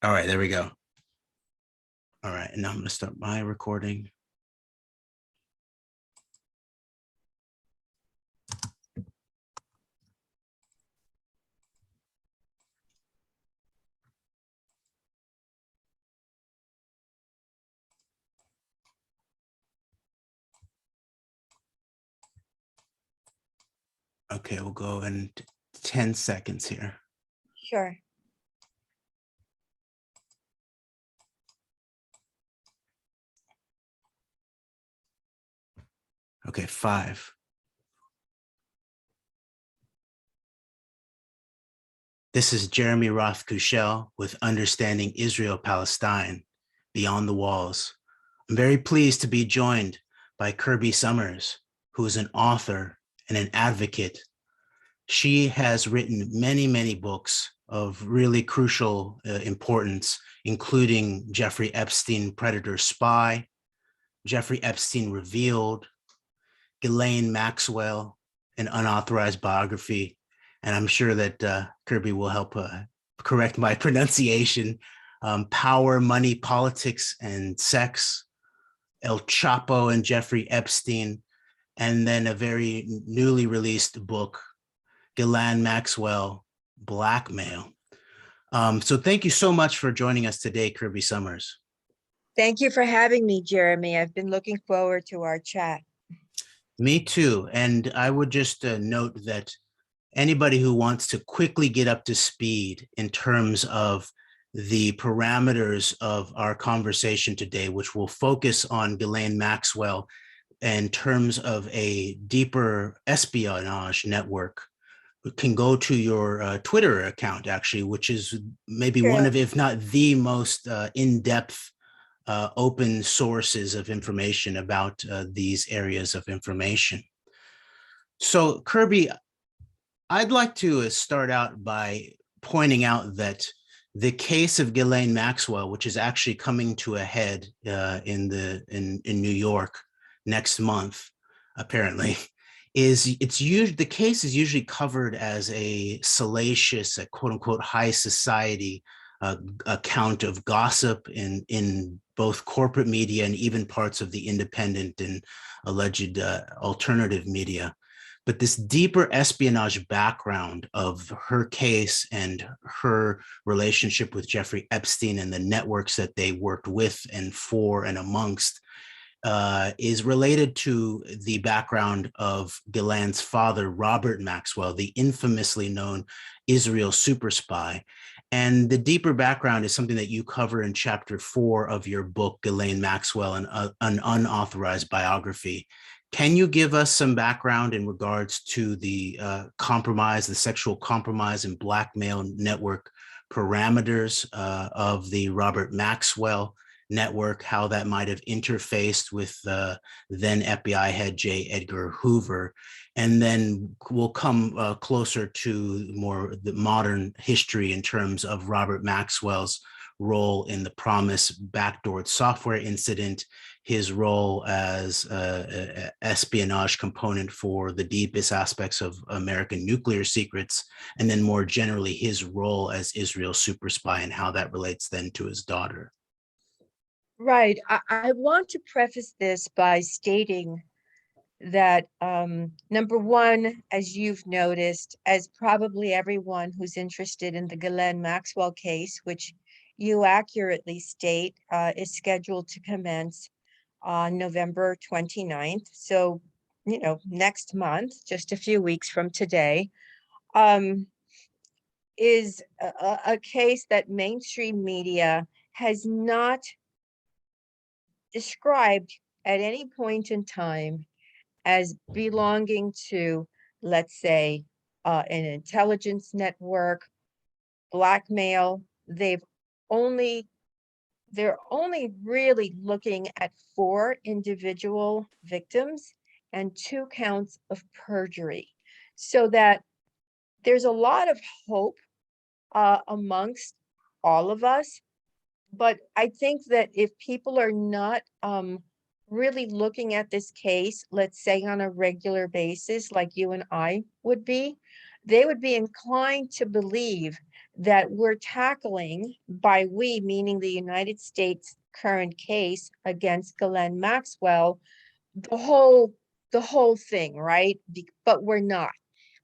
All right, there we go. All right, and now I'm going to start my recording. Okay, we'll go in 10 seconds here. Sure. Okay, 5. This is Jeremy Rothe-Kushel with Understanding Israel-Palestine, Beyond the Walls. I'm very pleased to be joined by Kirby Summers, who is an author and an advocate. She has written many, many books of really crucial importance, including Jeffrey Epstein, Predator Spy, Jeffrey Epstein Revealed, Ghislaine Maxwell, an Unauthorized Biography. And I'm sure that Kirby will help correct my pronunciation. Power, Money, Politics, and Sex, El Chapo and Jeffrey Epstein, and then a very newly released book, Ghislaine Maxwell, Blackmail. So thank you so much for joining us today, Kirby Summers. Thank you for having me, Jeremy. I've been looking forward to our chat. Me too. And I would just note that anybody who wants to quickly get up to speed in terms of the parameters of our conversation today, which will focus on Ghislaine Maxwell in terms of a deeper espionage network, can go to your Twitter account, actually, which is maybe one of, if not the most in-depth open sources of information about these areas of information. So, Kirby, I'd like to start out by pointing out that the case of Ghislaine Maxwell, which is actually coming to a head in New York next month, apparently, the case is usually covered as a salacious, a quote unquote high society account of gossip in both corporate media and even parts of the independent and alleged alternative media. But this deeper espionage background of her case and her relationship with Jeffrey Epstein and the networks that they worked with and for and amongst is related to the background of Ghislaine's father, Robert Maxwell, the infamously known Israel super spy. And the deeper background is something that you cover in chapter 4 of your book, Ghislaine Maxwell, an Unauthorized Biography. Can you give us some background in regards to the compromise, the sexual compromise and blackmail network parameters of the Robert Maxwell network, how that might have interfaced with then FBI head J. Edgar Hoover? And then we'll come closer to more the modern history in terms of Robert Maxwell's role in the Promise backdoored software incident, his role as an espionage component for the deepest aspects of American nuclear secrets, and then more generally his role as Israel's super spy and how that relates then to his daughter. Right. I want to preface this by stating that number one, as you've noticed, as probably everyone who's interested in the Ghislaine Maxwell case, which you accurately state is scheduled to commence on November 29th. So, next month, just a few weeks from today, is a case that mainstream media has not described at any point in time as belonging to, let's say, an intelligence network, blackmail. They're only really looking at 4 individual victims and 2 counts of perjury. So that there's a lot of hope amongst all of us. But I think that if people are not really looking at this case, let's say on a regular basis, like you and I would be, they would be inclined to believe that we're tackling, by we meaning the United States current case against Ghislaine Maxwell, the whole thing, right? But we're not.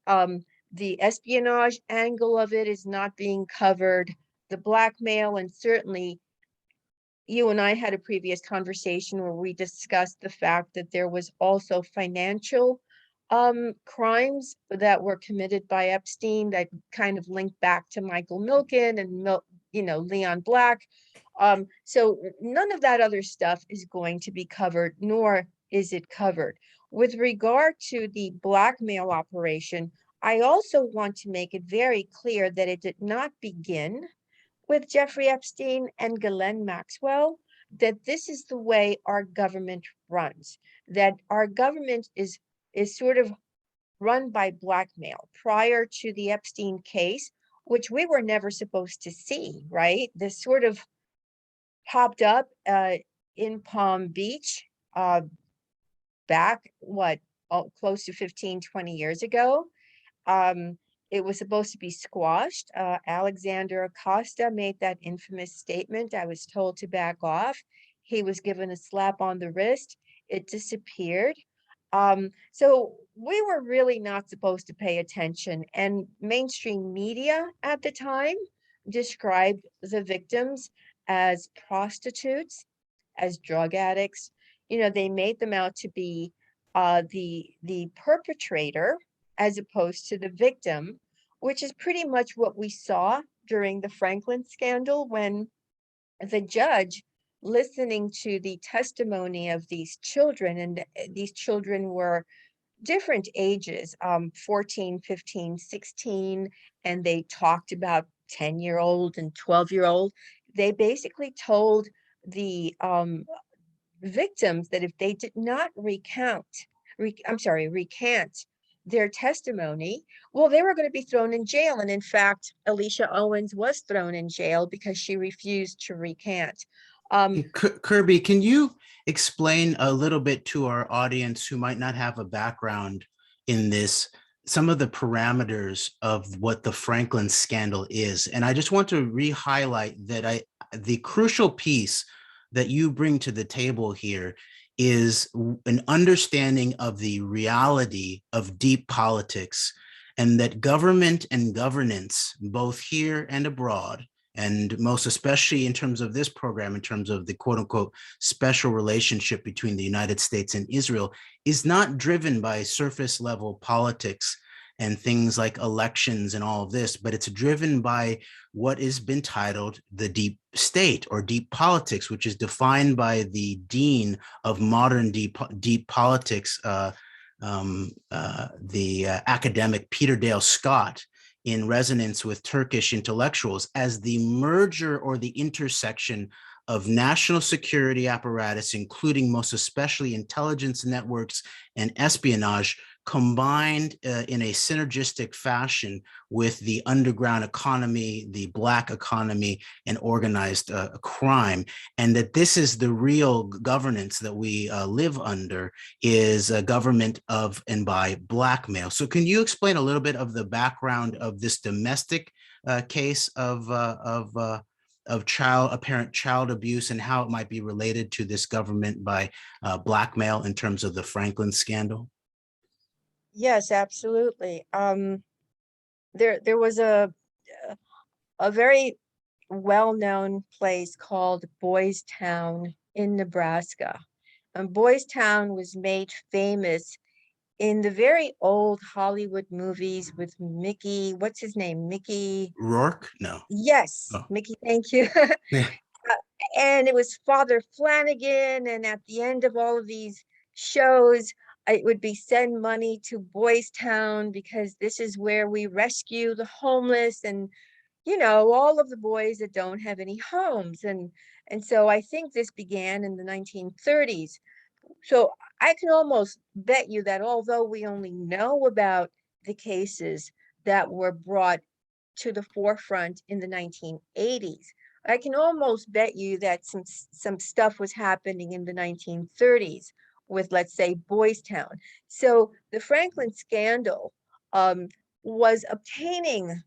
Um, the espionage angle of it is not being covered. The blackmail, and certainly you and I had a previous conversation where we discussed the fact that there was also financial crimes that were committed by Epstein that kind of linked back to Michael Milken and Leon Black. So none of that other stuff is going to be covered, nor is it covered. With regard to the blackmail operation, I also want to make it very clear that it did not begin with Jeffrey Epstein and Ghislaine Maxwell, that this is the way our government runs, that our government is sort of run by blackmail. Prior to the Epstein case, which we were never supposed to see, right? This sort of popped up in Palm Beach back, close to 15, 20 years ago. It was supposed to be squashed. Alexander Acosta made that infamous statement. I was told to back off. He was given a slap on the wrist. It disappeared. So we were really not supposed to pay attention. And mainstream media at the time described the victims as prostitutes, as drug addicts. They made them out to be the perpetrator as opposed to the victim, which is pretty much what we saw during the Franklin scandal, when the judge, listening to the testimony of these children, and these children were different ages, 14, 15, 16, and they talked about 10-year-old and 12-year-old. They basically told the victims that if they did not recant their testimony, well, they were going to be thrown in jail. And in fact, Alicia Owens was thrown in jail because she refused to recant. Kirby, can you explain a little bit to our audience who might not have a background in this, some of the parameters of what the Franklin scandal is? And I just want to re-highlight that the crucial piece that you bring to the table here is an understanding of the reality of deep politics, and that government and governance, both here and abroad, and most especially in terms of this program, in terms of the quote unquote special relationship between the United States and Israel, is not driven by surface level politics and things like elections and all of this, but it's driven by what has been titled the deep state or deep politics, which is defined by the dean of modern deep politics, the academic Peter Dale Scott, in resonance with Turkish intellectuals, as the merger or the intersection of national security apparatus, including most especially intelligence networks and espionage, combined in a synergistic fashion with the underground economy, the Black economy, and organized crime. And that this is the real governance that we live under, is a government of and by blackmail. So can you explain a little bit of the background of this domestic case of apparent child abuse, and how it might be related to this government by blackmail in terms of the Franklin scandal? Yes, absolutely. There was a very well-known place called Boys Town in Nebraska. And Boys Town was made famous in the very old Hollywood movies with Mickey, what's his name? Mickey Rourke? No. Yes, Oh. Mickey, thank you. Yeah. And it was Father Flanagan, and at the end of all of these shows, it would be send money to Boys Town because this is where we rescue the homeless and all of the boys that don't have any homes. And so I think this began in the 1930s. So I can almost bet you that although we only know about the cases that were brought to the forefront in the 1980s, I can almost bet you that some stuff was happening in the 1930s with, let's say, Boys Town. So the Franklin scandal, was obtaining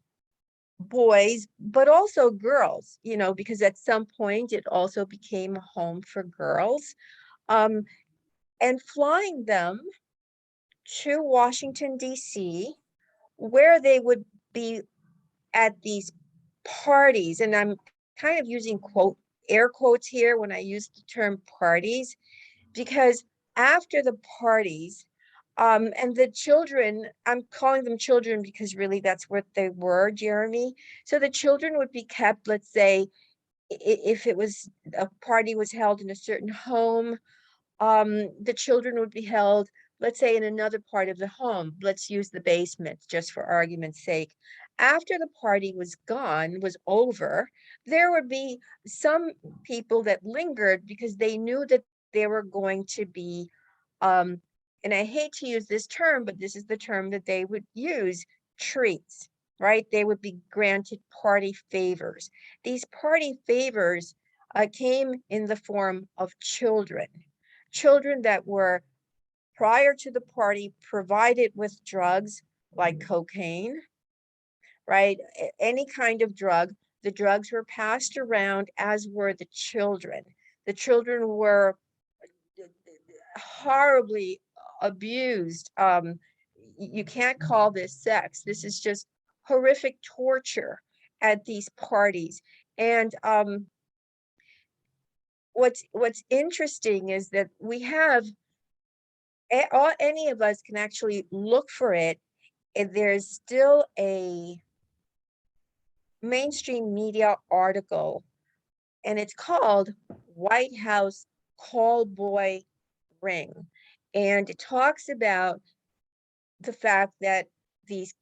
boys, but also girls, because at some point it also became a home for girls, um, and flying them to Washington, D.C., where they would be at these parties. And I'm kind of using air quotes here when I use the term parties, because after the parties, and the children, I'm calling them children because really that's what they were, Jeremy. So the children would be kept, let's say, if it was a party was held in a certain home, the children would be held, let's say, in another part of the home. Let's use the basement just for argument's sake. After the party was gone, was over, there would be some people that lingered because they knew that they were going to be, um, and I hate to use this term, but this is the term that they would use, treats, right? They would be granted party favors. These party favors came in the form of children that were, prior to the party, provided with drugs like cocaine, right? Any kind of drug. The drugs were passed around, as were the children. The children were horribly abused. You can't call this sex. This is just horrific torture at these parties. And what's interesting is that we have, any of us can actually look for it, and there's still a mainstream media article, and it's called White House Call Boy Ring. And it talks about the fact that these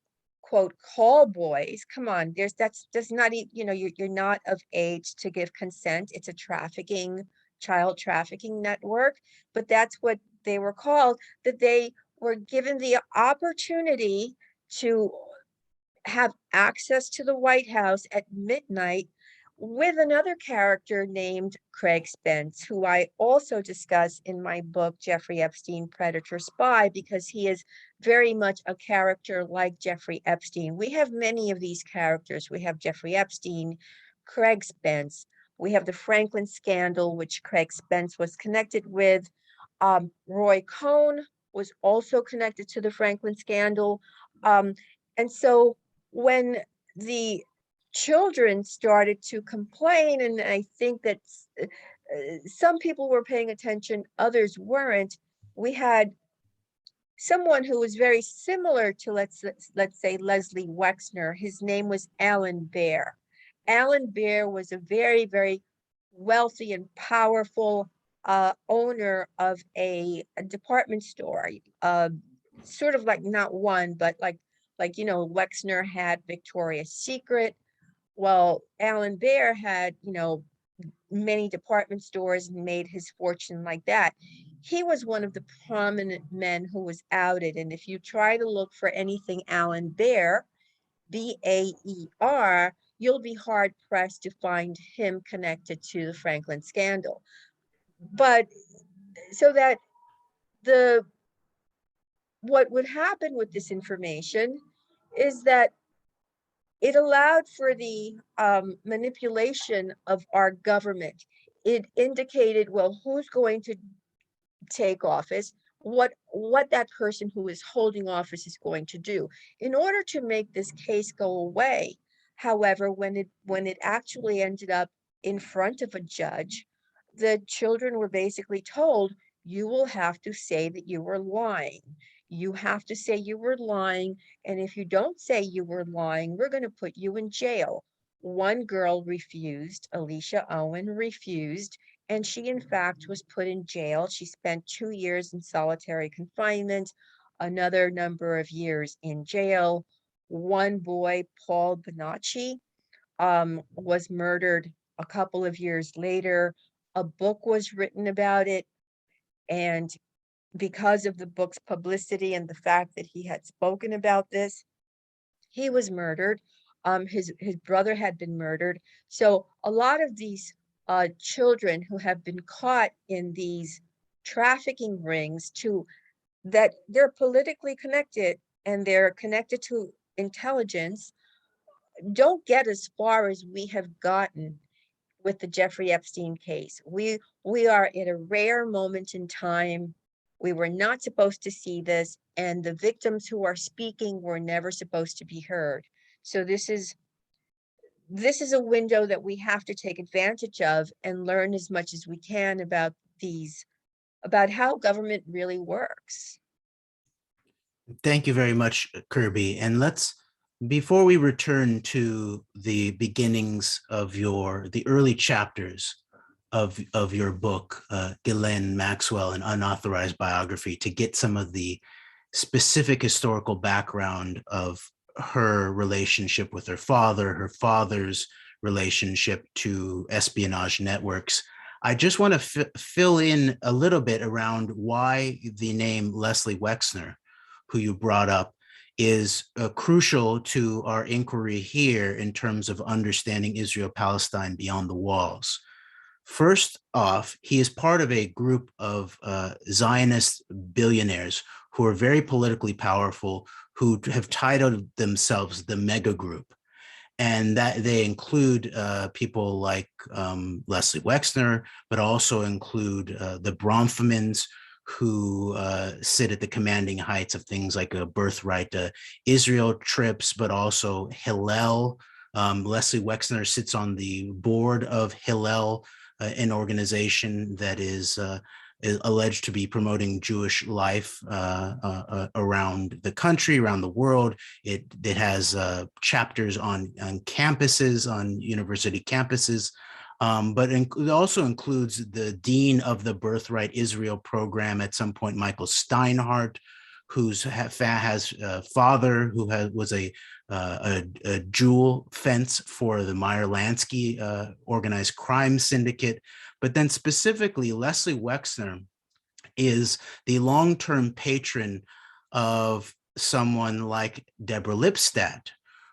quote call boys, come on, that's not even, you're not of age to give consent. It's a child trafficking network, but that's what they were called, that they were given the opportunity to have access to the White House at midnight with another character named Craig Spence, who I also discuss in my book, Jeffrey Epstein, Predator Spy, because he is very much a character like Jeffrey Epstein. We have many of these characters. We have Jeffrey Epstein, Craig Spence. We have the Franklin scandal, which Craig Spence was connected with. Roy Cohn was also connected to the Franklin scandal. And so when the children started to complain, and I think that some people were paying attention, others weren't, we had someone who was very similar to, let's say, Leslie Wexner. His name was Alan Baer. Alan Baer was a very, very wealthy and powerful owner of a department store, sort of like not one, but like Wexner had Victoria's Secret. Well, Alan Baer had, many department stores and made his fortune like that. He was one of the prominent men who was outed. And if you try to look for anything Alan Baer, Baer, you'll be hard pressed to find him connected to the Franklin scandal. But so that what would happen with this information is that it allowed for the manipulation of our government. It indicated, well, who's going to take office, what that person who is holding office is going to do. In order to make this case go away, however, when it actually ended up in front of a judge, the children were basically told, you will have to say that you were lying. You have to say you were lying, and if you don't say you were lying, we're going to put you in jail. One girl refused, Alicia Owen refused, and she in fact was put in jail. She spent 2 years in solitary confinement, another number of years in jail. One boy, Paul Bonacci, was murdered a couple of years later. A book was written about it, and because of the book's publicity and the fact that he had spoken about this, he was murdered. His brother had been murdered. So a lot of these children who have been caught in these trafficking rings, that they're politically connected, and they're connected to intelligence don't get as far as we have gotten with the Jeffrey Epstein case. We are at a rare moment in time. We were not supposed to see this, and the victims who are speaking were never supposed to be heard. So this is a window that we have to take advantage of and learn as much as we can about about how government really works. Thank you very much, Kirby. And before we return to the beginnings of the early chapters of your book, Ghislaine Maxwell, an Unauthorized Biography, to get some of the specific historical background of her relationship with her father's relationship to espionage networks, I just want to fill in a little bit around why the name Leslie Wexner, who you brought up, is crucial to our inquiry here in terms of understanding Israel-Palestine beyond the walls. First off, he is part of a group of Zionist billionaires who are very politically powerful, who have titled themselves the mega group. And that they include people like Leslie Wexner, but also include the Bronfmans, who sit at the commanding heights of things like a Birthright Israel trips, but also Hillel. Leslie Wexner sits on the board of Hillel, an organization that is alleged to be promoting Jewish life around the country, around the world. It has chapters on campuses, on university campuses, but it also includes the dean of the Birthright Israel program at some point, Michael Steinhardt, whose has a father who was a jewel fence for the Meyer Lansky organized crime syndicate. But then specifically, Leslie Wexner is the long-term patron of someone like Deborah Lipstadt,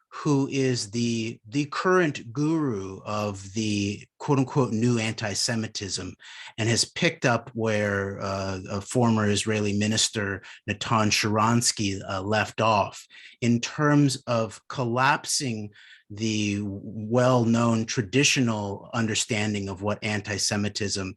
who is the current guru of the quote-unquote new anti-Semitism, and has picked up where a former Israeli minister, Natan Sharansky, left off in terms of collapsing the well-known traditional understanding of what anti-Semitism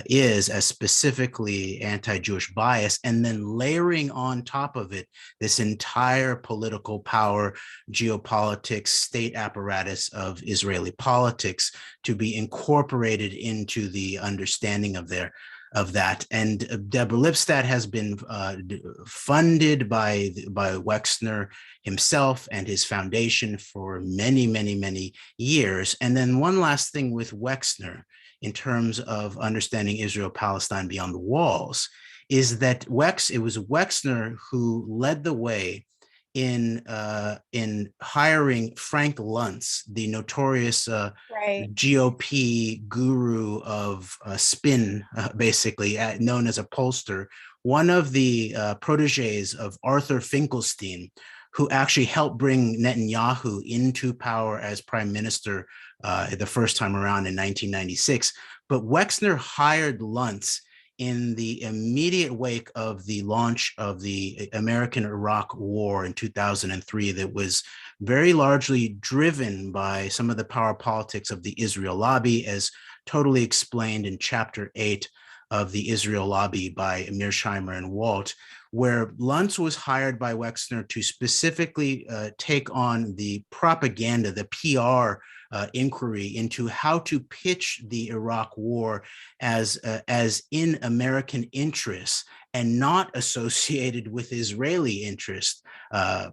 is, as specifically anti-Jewish bias, and then layering on top of it this entire political power, geopolitics, state apparatus of Israeli politics to be incorporated into the understanding of that. And Deborah Lipstadt has been funded by Wexner himself and his foundation for many, many, many years. And then one last thing with Wexner, in terms of understanding Israel-Palestine beyond the walls, is that it was Wexner who led the way in hiring Frank Luntz, the notorious GOP guru of spin, basically known as a pollster, one of the proteges of Arthur Finkelstein, who actually helped bring Netanyahu into power as prime minister the first time around in 1996. But Wexner hired Luntz in the immediate wake of the launch of the American-Iraq War in 2003, that was very largely driven by some of the power politics of the Israel lobby, as totally explained in Chapter 8 of the Israel Lobby by Mearsheimer and Walt, where Luntz was hired by Wexner to specifically take on the propaganda, the PR inquiry into how to pitch the Iraq War as in American interests and not associated with Israeli interest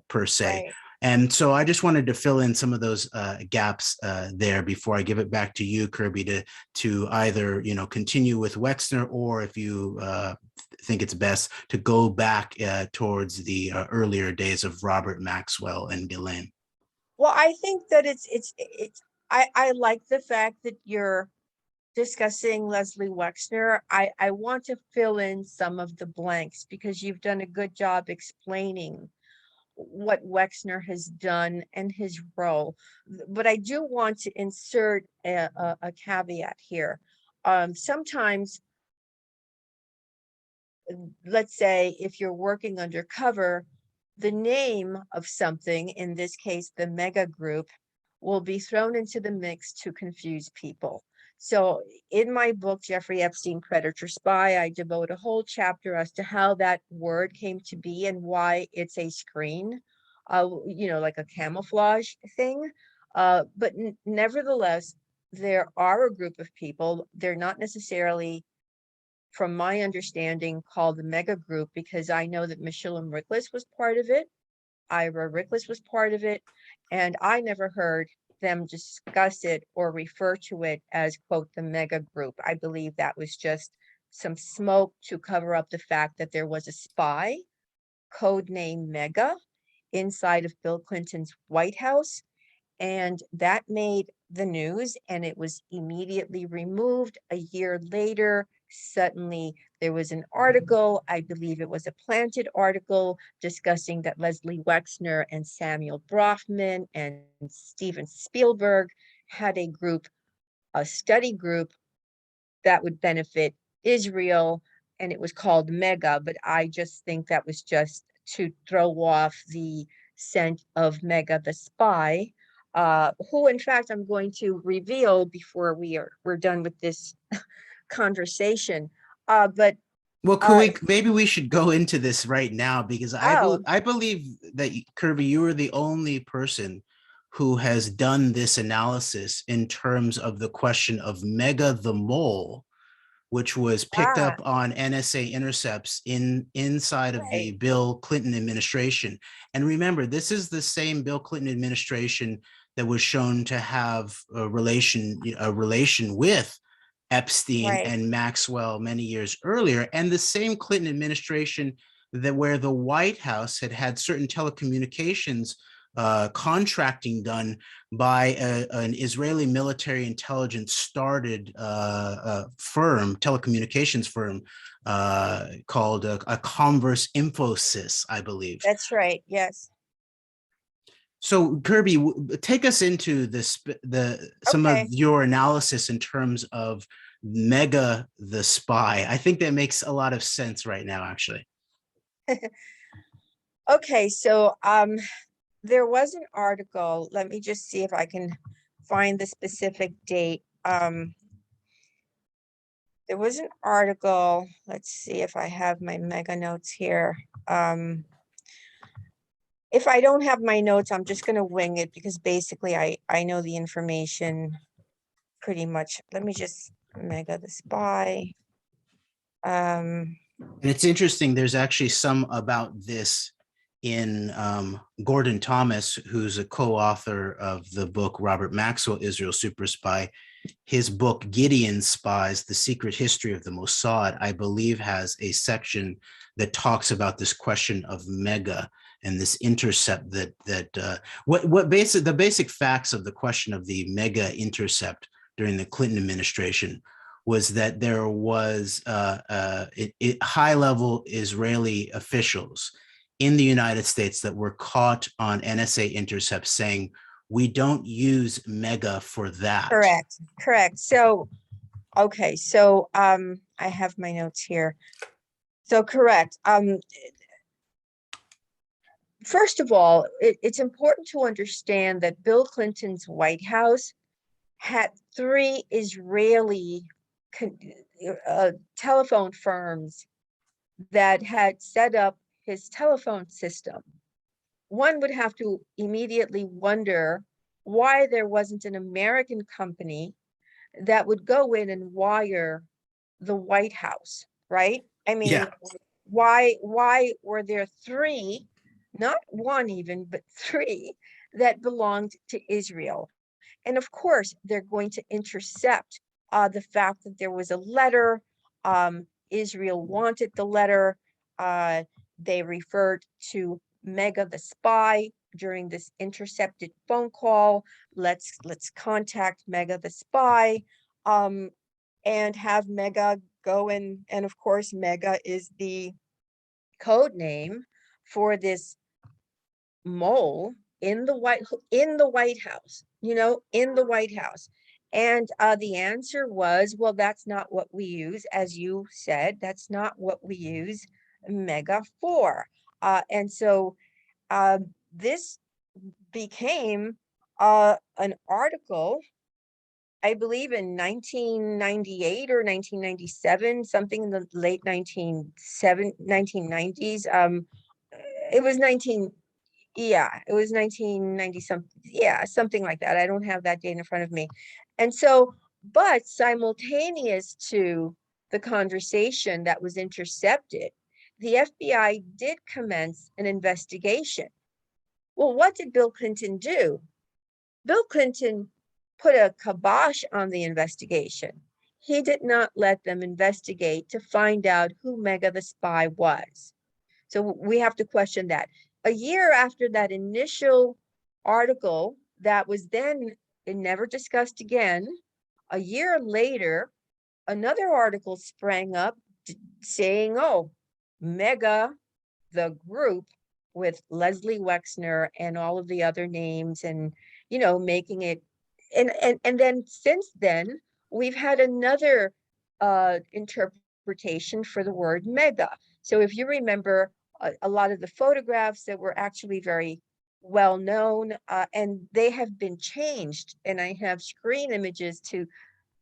per se. Right. And so I just wanted to fill in some of those gaps there before I give it back to you, Kirby, to either continue with Wexner, or if you think it's best to go back towards the earlier days of Robert Maxwell and Ghislaine. Well, I think that I like the fact that you're discussing Leslie Wexner. I want to fill in some of the blanks because you've done a good job explaining what Wexner has done and his role. But I do want to insert a caveat here. Sometimes, let's say if you're working undercover, the name of something, in this case, the mega group, will be thrown into the mix to confuse people. So in my book, Jeffrey Epstein, Predator Spy, I devote a whole chapter as to how that word came to be and why it's a screen, like a camouflage thing. But nevertheless, there are a group of people, they're not necessarily, from my understanding, called the mega group, because I know that Michelle Rickless was part of it. Ira Rickless was part of it, and I never heard them discuss it or refer to it as, quote, the mega group. I believe that was just some smoke to cover up the fact that there was a spy, codename Mega, inside of Bill Clinton's White House, and that made the news, and it was immediately removed. A year later, suddenly there was an article, I believe it was a Planted article, discussing that Leslie Wexner and Samuel Brofman and Steven Spielberg had a group, a study group that would benefit Israel, and it was called Mega, but I just think that was just to throw off the scent of Mega the spy, who in fact I'm going to reveal before we're done with this conversation. But Well, could we maybe we should go into this right now, because oh, I believe that Kirby, you are the only person who has done this analysis in terms of the question of Mega the Mole, which was picked ah, up on NSA intercepts inside of the right, Bill Clinton administration. And remember, this is the same Bill Clinton administration that was shown to have a relation with Epstein right, and Maxwell many years earlier, and the same Clinton administration that where the White House had had certain telecommunications contracting done by an Israeli military intelligence started firm, telecommunications firm called a Converse Infosys, I believe. that's right, yes. So Kirby, take us into some of Okay. your analysis in terms of Mega the spy. I think that makes a lot of sense right now, actually. Okay, so there was an article, let me just see if I can find the specific date. There was an article, let's see if I have my mega notes here. If I don't have my notes, I'm just gonna wing it, because basically I know the information pretty much. Let me just, Mega the spy. And it's interesting, there's actually some about this in Gordon Thomas, who's a co-author of the book Robert Maxwell, Israel Super Spy. His book Gideon Spies, The Secret History of the Mossad, I believe has a section that talks about this question of Mega and this intercept the basic facts of the question of the Mega intercept during the Clinton administration was that there was high-level Israeli officials in the United States that were caught on NSA intercepts saying, we don't use Mega for that. Correct. So, okay, so I have my notes here. So correct. First of all, it's important to understand that Bill Clinton's White House had three Israeli telephone firms that had set up his telephone system. One would have to immediately wonder why there wasn't an American company that would go in and wire the White House, right? I mean, Yeah. why were there three, not one even, but three that belonged to Israel? And of course, they're going to intercept the fact that there was a letter. Israel wanted the letter. They referred to Mega the spy during this intercepted phone call. Let's contact Mega the spy, and have Mega go in. And of course, Mega is the code name for this mole in the White House, in the White House. And the answer was, well, that's not what we use, as you said, that's not what we use Mega for. And so This became an article, I believe in 1998 or 1997, something in the late 1990s. It was 1990 something. Yeah, something like that. I don't have that date in front of me. And so, but simultaneous to the conversation that was intercepted, the FBI did commence an investigation. Well, what did Bill Clinton do? Bill Clinton put a kibosh on the investigation. He did not let them investigate to find out who Mega the spy was. So we have to question that. A year after that initial article that was then never discussed again, a year later, another article sprang up saying, oh, Mega, the group with Leslie Wexner and all of the other names, and making it, and then since then we've had another interpretation for the word mega. So if you remember, a lot of the photographs that were actually very well known, and they have been changed, and I have screen images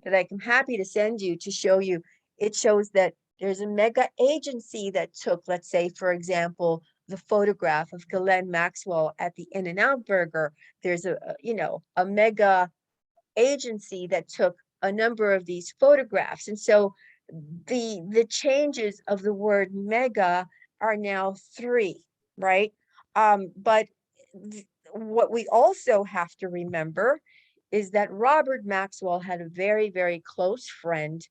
that I'm happy to send you to show you. It shows that there's a mega agency that took, let's say, for example, the photograph of Ghislaine Maxwell at the In-N-Out Burger. There's a mega agency that took a number of these photographs. And so the changes of the word mega are now three, right? But what we also have to remember is that Robert Maxwell had a very, very close friend,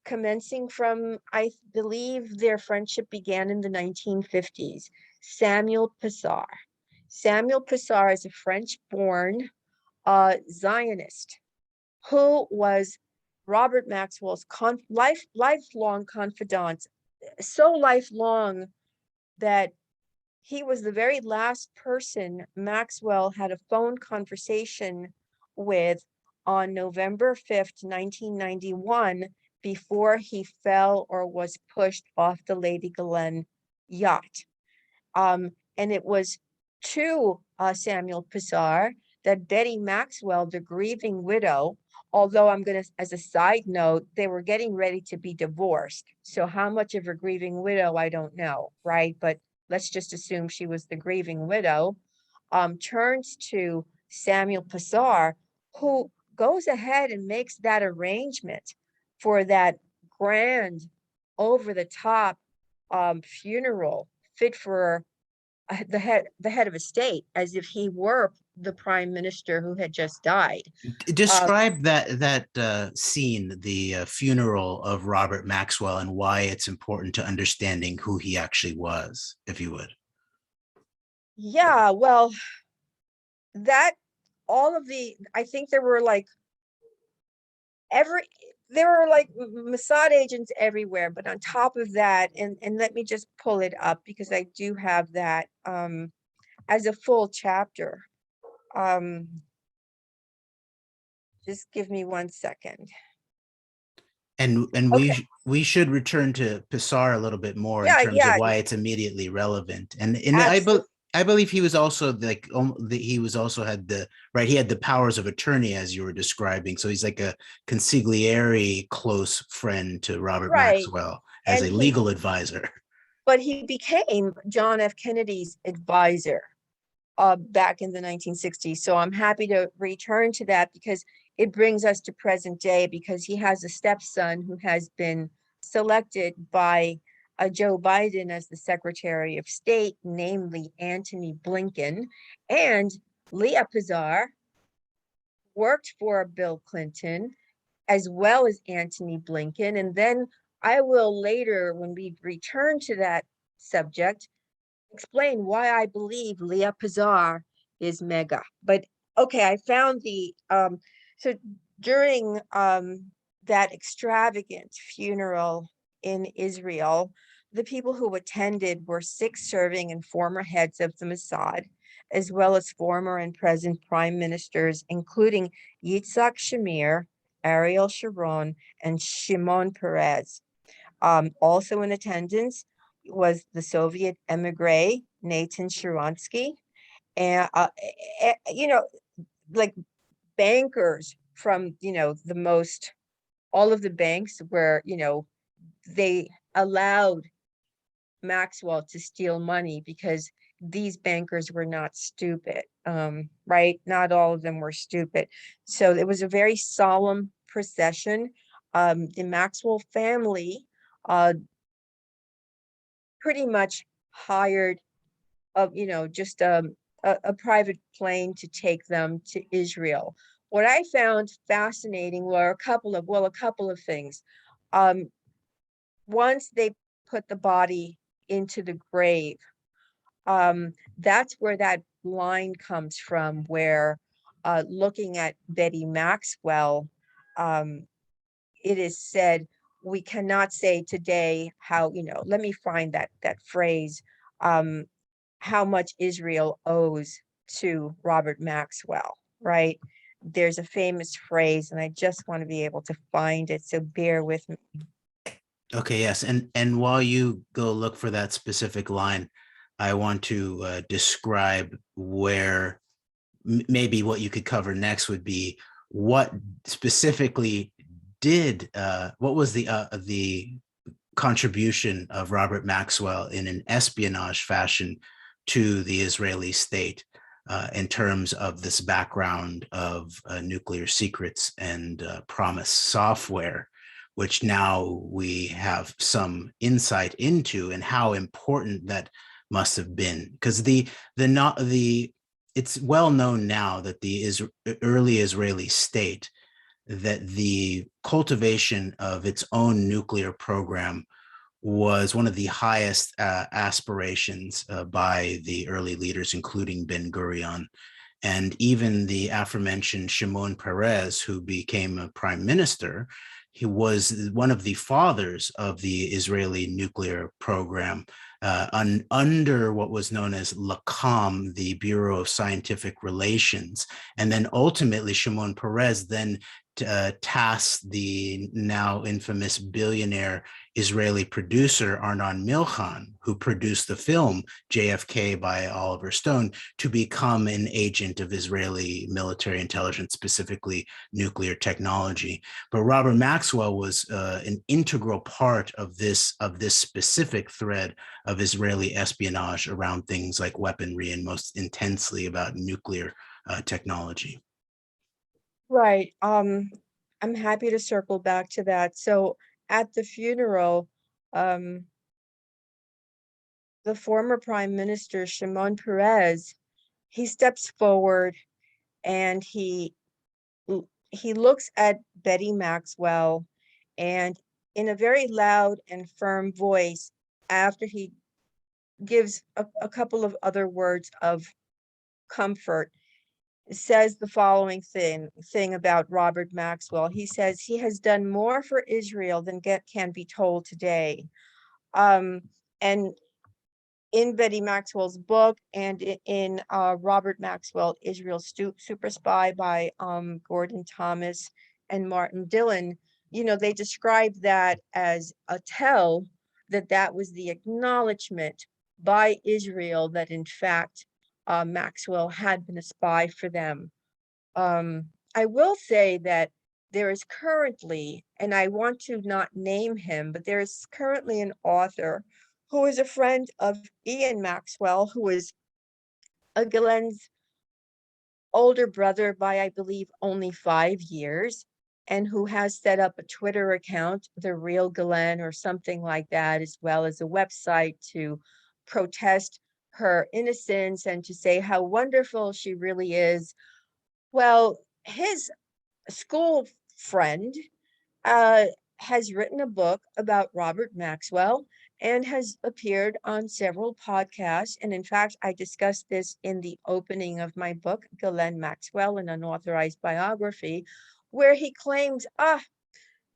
commencing from, I believe their friendship began in the 1950s, Samuel Pissar. Samuel Pissar is a French-born Zionist who was Robert Maxwell's lifelong confidant, so lifelong that he was the very last person Maxwell had a phone conversation with on November 5th, 1991, before he fell or was pushed off the Lady Ghislaine yacht. And it was to Samuel Pissar that Betty Maxwell, the grieving widow, although I'm going to, as a side note, they were getting ready to be divorced. So how much of a grieving widow, I don't know, right? But let's just assume she was the grieving widow, turns to Samuel Pissar, who goes ahead and makes that arrangement for that grand, over-the-top funeral fit for the head of a state, as if he were the prime minister who had just died. Describe that scene, the funeral of Robert Maxwell, and why it's important to understanding who he actually was, if you would. Yeah, well, I think there were like Mossad agents everywhere, but on top of that, and let me just pull it up because I do have that as a full chapter. Just give me 1 second. And Okay. we should return to Pissar a little bit more in terms of why it's immediately relevant. And I believe he was also like he was also had the right. He had the powers of attorney, as you were describing. So he's like a consigliere close friend to Robert Right. Maxwell as a legal advisor. But he became John F. Kennedy's advisor back in the 1960s. So I'm happy to return to that because it brings us to present day, because he has a stepson who has been selected by Joe Biden as the Secretary of State, namely Antony Blinken. And Leah Pizar worked for Bill Clinton as well as Antony Blinken. And then I will later, when we return to that subject, explain why I believe Leah Pizar is mega. But okay, I found so during that extravagant funeral in Israel, the people who attended were 6 serving and former heads of the Mossad, as well as former and present prime ministers, including Yitzhak Shamir, Ariel Sharon, and Shimon Peres. Also in attendance was the Soviet emigre Nathan Sharansky, and like bankers from all of the banks where they allowed Maxwell to steal money because these bankers were not stupid, right? Not all of them were stupid. So it was a very solemn procession. The Maxwell family pretty much hired just a private plane to take them to Israel. What I found fascinating were a couple of things. Um, Once they put the body into the grave, that's where that line comes from, where looking at Betty Maxwell, um, it is said, we cannot say today how, let me find that phrase, um, how much Israel owes to Robert Maxwell, right? There's a famous phrase, and I just want to be able to find it, so bear with me. Okay, yes. And while you go look for that specific line, I want to describe where maybe what you could cover next would be what specifically what was the contribution of Robert Maxwell in an espionage fashion to the Israeli state in terms of this background of nuclear secrets and promise software, which now we have some insight into, and how important that must have been. Because it's well known now that the early Israeli state, that the cultivation of its own nuclear program was one of the highest aspirations by the early leaders, including Ben Gurion. And even the aforementioned Shimon Peres, who became a prime minister, he was one of the fathers of the Israeli nuclear program under what was known as LACOM, the Bureau of Scientific Relations. And then ultimately, Shimon Peres then tasked the now infamous billionaire Israeli producer Arnon Milchan, who produced the film JFK by Oliver Stone, to become an agent of Israeli military intelligence, specifically nuclear technology. But Robert Maxwell was an integral part of this specific thread of Israeli espionage around things like weaponry, and most intensely about nuclear technology. Right. I'm happy to circle back to that. So at the funeral, um, the former Prime Minister Shimon Peres, he steps forward and he looks at Betty Maxwell, and in a very loud and firm voice, after he gives a couple of other words of comfort, says the following thing about Robert Maxwell. He says he has done more for Israel than can be told today. And in Betty Maxwell's book, and in Robert Maxwell, Israel Super Spy by Gordon Thomas and Martin Dillon, they describe that as a tell, that was the acknowledgement by Israel that in fact Maxwell had been a spy for them. I will say that there is currently, and I want to not name him, but there is currently an author who is a friend of Ian Maxwell, who is a Glenn's older brother by, I believe, only 5 years, and who has set up a Twitter account, The Real Ghislaine or something like that, as well as a website to protest her innocence and to say how wonderful she really is. Well, his school friend uh, has written a book about Robert Maxwell and has appeared on several podcasts. And in fact, I discussed this in the opening of my book, Ghislaine Maxwell, an Unauthorized Biography, where he claims,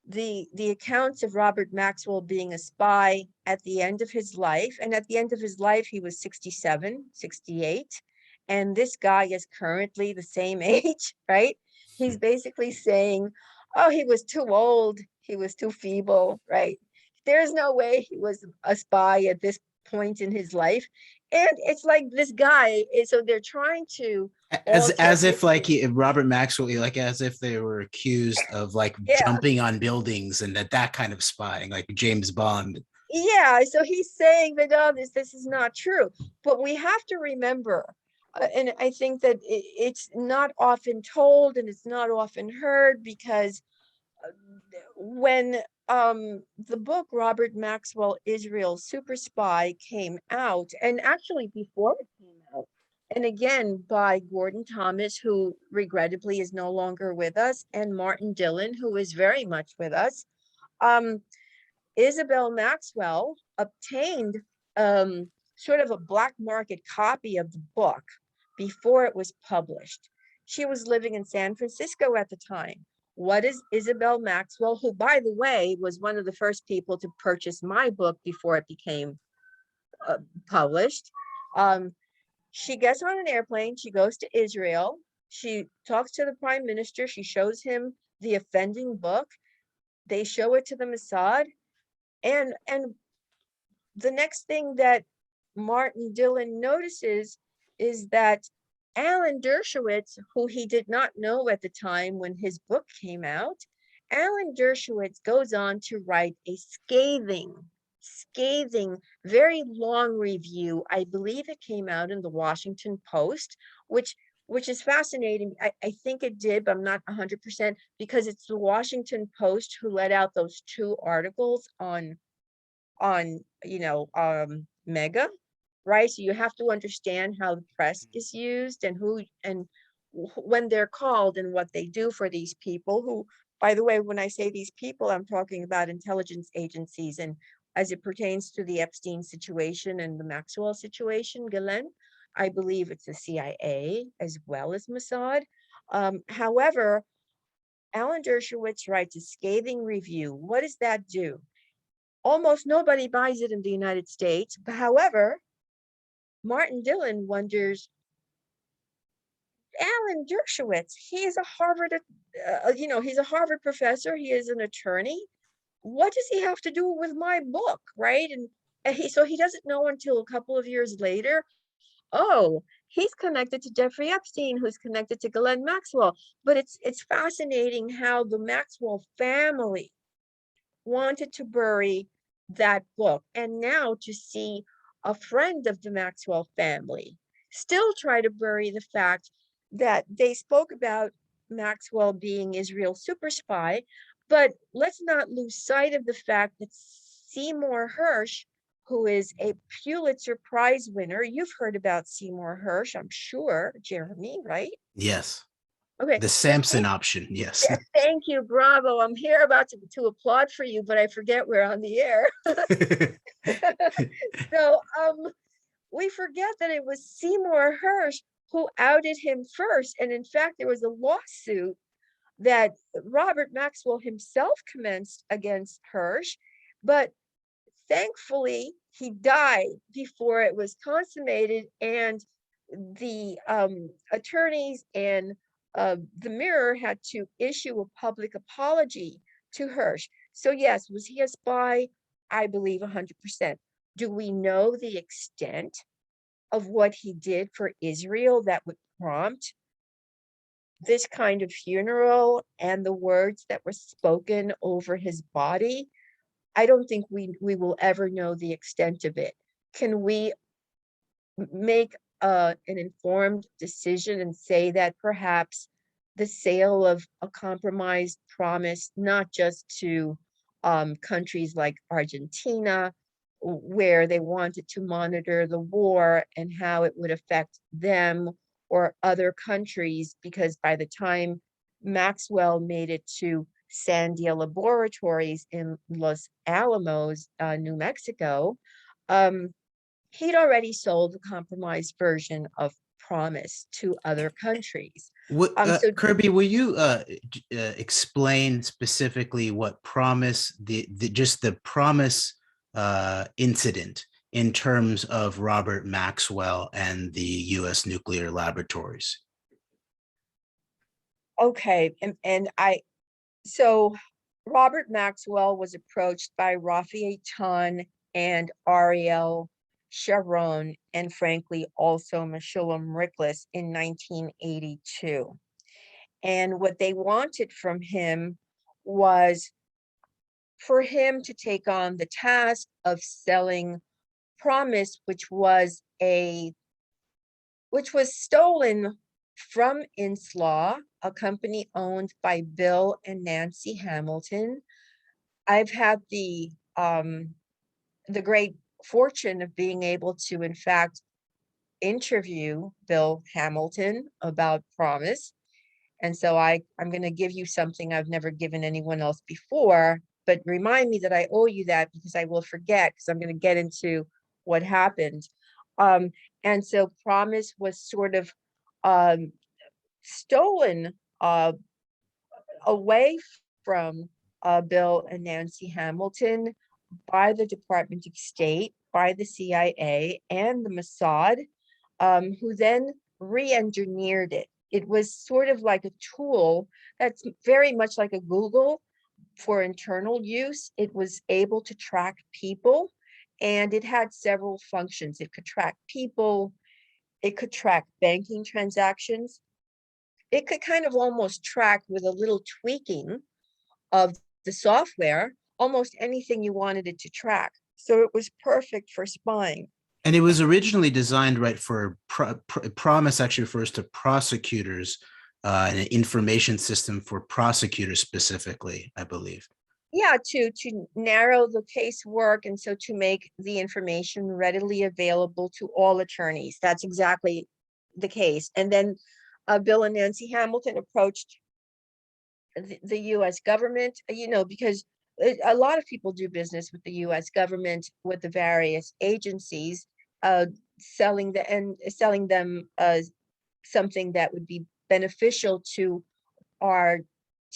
the accounts of Robert Maxwell being a spy at the end of his life, and at the end of his life, he was 67, 68, and this guy is currently the same age, right? He's basically saying, oh, he was too old, he was too feeble, right? There's no way he was a spy at this point in his life. And it's like this guy, so they're trying to alter As if like history. Robert Maxwell, like as if they were accused of like Yeah, jumping on buildings and that kind of spying, like James Bond. yeah. So he's saying that, oh, this is not true. But we have to remember, and I think that it's not often told and it's not often heard, because when the book Robert Maxwell, Israel Super Spy came out, and actually before it came out, and again by Gordon Thomas, who regrettably is no longer with us, and Martin Dillon, who is very much with us, um, Isabel Maxwell obtained sort of a black market copy of the book before it was published. She was living in San Francisco at the time. What is Isabel Maxwell, who, by the way, was one of the first people to purchase my book before it became published? She gets on an airplane, she goes to Israel, she talks to the prime minister, she shows him the offending book, they show it to the Mossad, and the next thing that Martin Dillon notices is that Alan Dershowitz, who he did not know at the time when his book came out, Alan Dershowitz goes on to write a scathing, very long review. I believe it came out in the Washington Post, which is fascinating. I think it did, but I'm not 100%, because it's the Washington Post who let out those two articles on mega, right? So you have to understand how the press is used and who and when they're called and what they do for these people who, by the way, when I say these people, I'm talking about intelligence agencies, and as it pertains to the Epstein situation and the Maxwell situation, Ghislaine, I believe it's the CIA as well as Mossad. However, Alan Dershowitz writes a scathing review. What does that do? Almost nobody buys it in the United States. However, Martin Dillon wonders, Alan Dershowitz, he is a Harvard, he's a Harvard professor. He is an attorney. What does he have to do with my book, right? So he doesn't know until a couple of years later. Oh, he's connected to Jeffrey Epstein, who's connected to Ghislaine Maxwell. But it's fascinating how the Maxwell family wanted to bury that book, and now to see a friend of the Maxwell family still try to bury the fact that they spoke about Maxwell being Israel's super spy. But let's not lose sight of the fact that Seymour Hersh, who is a Pulitzer Prize winner, you've heard about Seymour Hersh, I'm sure, Jeremy, right? Yes. Okay, The so Samson option. Yes. yeah, thank you, bravo. I'm here about to applaud for you, but I forget we're on the air. So we forget that it was Seymour Hersh who outed him first. And in fact, there was a lawsuit that Robert Maxwell himself commenced against Hersh, but thankfully he died before it was consummated, and the attorneys and the Mirror had to issue a public apology to Hersh. So yes, was he a spy? I believe 100%. Do we know the extent of what he did for Israel that would prompt this kind of funeral and the words that were spoken over his body? I don't think we will ever know the extent of it. Can we make an informed decision and say that perhaps the sale of a compromised promise, not just to countries like Argentina, where they wanted to monitor the war and how it would affect them, or other countries, because by the time Maxwell made it to Sandia Laboratories in Los Alamos, New Mexico, he'd already sold the compromised version of Promise to other countries. What, So Kirby, will you explain specifically what Promise, just the Promise incident in terms of Robert Maxwell and the U.S. nuclear laboratories? okay, so Robert Maxwell was approached by Rafi Eitan and Ariel Sharon, and frankly, also Meshulam Rickless in 1982. And what they wanted from him was for him to take on the task of selling Promise, which was stolen from Inslaw, a company owned by Bill and Nancy Hamilton. I've had the great fortune of being able to, in fact, interview Bill Hamilton about Promise. And so I'm going to give you something I've never given anyone else before, but remind me that I owe you that, because I will forget, because I'm going to get into what happened. And so Promise was sort of stolen away from Bill and Nancy Hamilton by the Department of State, by the CIA and the Mossad, who then re-engineered it. It was sort of like a tool that's very much like a Google for internal use. It was able to track people, and it had several functions. It could track people, it could track banking transactions. It could kind of almost track, with a little tweaking of the software, almost anything you wanted it to track. So it was perfect for spying. And it was originally designed, right, for Promise actually refers to prosecutors, an information system for prosecutors specifically, I believe. Yeah, to narrow the casework, and so to make the information readily available to all attorneys. That's exactly the case. And then Bill and Nancy Hamilton approached the US government, because a lot of people do business with the US government, with the various agencies, selling them something that would be beneficial to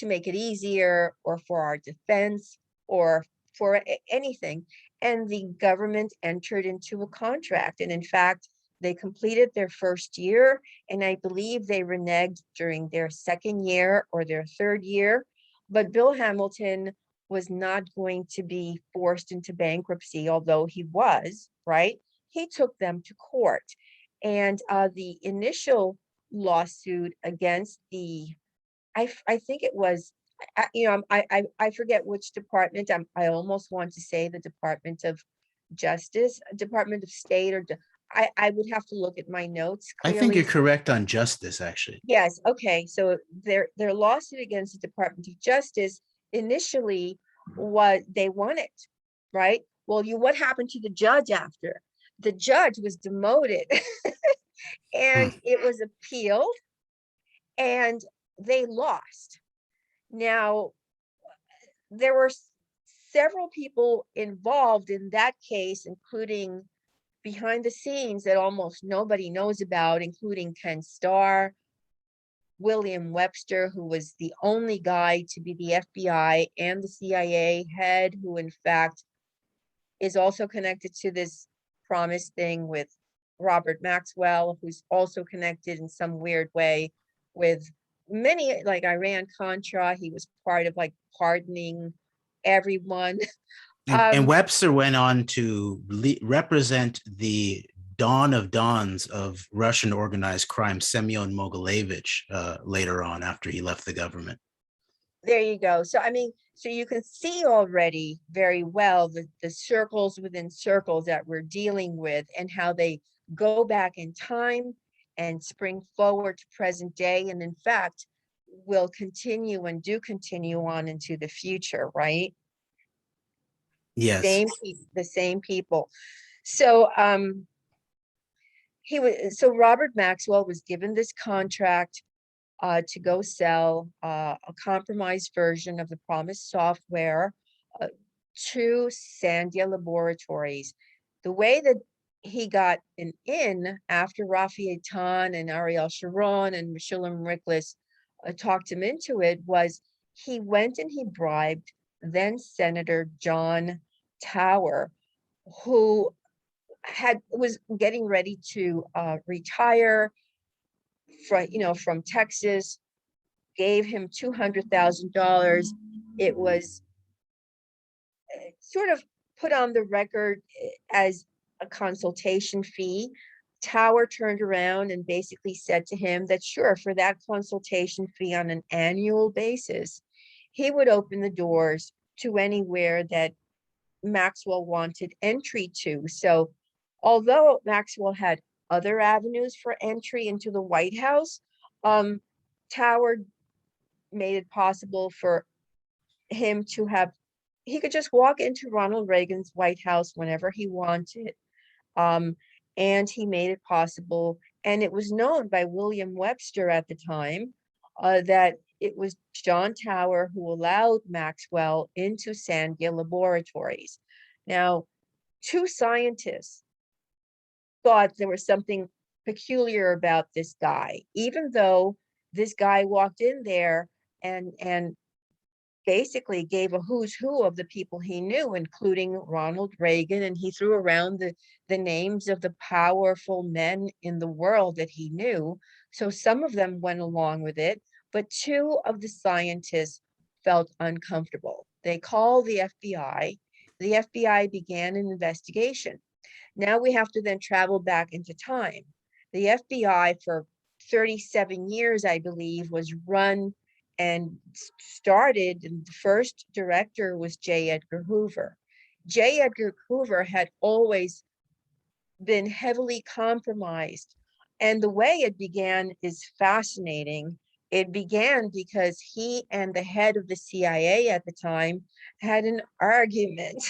make it easier, or for our defense, or for anything. And the government entered into a contract. And in fact, they completed their first year, and I believe they reneged during their second year or their third year. But Bill Hamilton was not going to be forced into bankruptcy, although he was, right? He took them to court. And the initial lawsuit against I think it was, I forget which department. I almost want to say the Department of Justice, Department of State, or I would have to look at my notes I think you're clearly. correct on justice, actually. Yes, okay. So their lawsuit against the Department of Justice initially, they won it, right? Well, what happened to the judge after? The judge was demoted Hmm. and it was appealed, and they lost. Now, there were several people involved in that case, including behind the scenes that almost nobody knows about, including Ken Starr, William Webster, who was the only guy to be the FBI and the CIA head, who in fact is also connected to this Promise thing, with Robert Maxwell, who's also connected in some weird way with many, like Iran-Contra. He was part of like pardoning everyone. And Webster went on to represent the dawn of dawns of Russian organized crime, Semion Mogilevich, later on after he left the government. There you go. So, I mean, so you can see already very well the circles within circles that we're dealing with, and how they go back in time and spring forward to present day. And in fact, will continue and do continue on into the future, right? Yes. The same people. So, so Robert Maxwell was given this contract to go sell a compromised version of the Promise software to Sandia Laboratories. The way that he got an in after Rafi Eitan and Ariel Sharon and Meshulam Rickless talked him into it was he went and he bribed then Senator John Tower, who was getting ready to retire from Texas, gave him $200,000. It was sort of put on the record as a consultation fee. Tower turned around and basically said to him that sure, for that consultation fee on an annual basis, he would open the doors to anywhere that Maxwell wanted entry to. So although Maxwell had other avenues for entry into the White House, Tower made it possible for him to have, he could just walk into Ronald Reagan's White House whenever he wanted. And he made it possible, and it was known by William Webster at the time, that it was John Tower who allowed Maxwell into Sandia Laboratories. Now, two scientists thought there was something peculiar about this guy, even though this guy walked in there and basically gave a who's who of the people he knew, including Ronald Reagan, and he threw around the names of the powerful men in the world that he knew. So some of them went along with it, but two of the scientists felt uncomfortable. They called the FBI. The FBI began an investigation. Now we have to then travel back into time. The FBI for 37 years, I believe, was run and started, and the first director was J. Edgar Hoover. J. Edgar Hoover had always been heavily compromised. And the way it began is fascinating. It began because he and the head of the CIA at the time had an argument.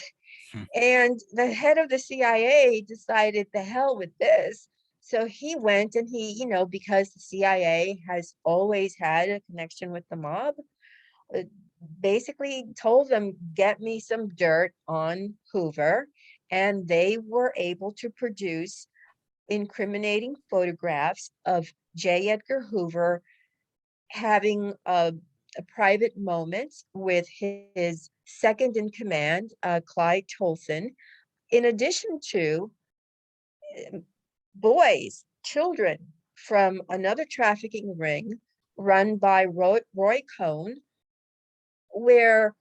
And the head of the CIA decided, the hell with this. So he went and he, because the CIA has always had a connection with the mob, basically told them, get me some dirt on Hoover. And they were able to produce incriminating photographs of J. Edgar Hoover having a private moment with his second in command, Clyde Tolson, in addition to boys, children from another trafficking ring run by Roy Cohn, where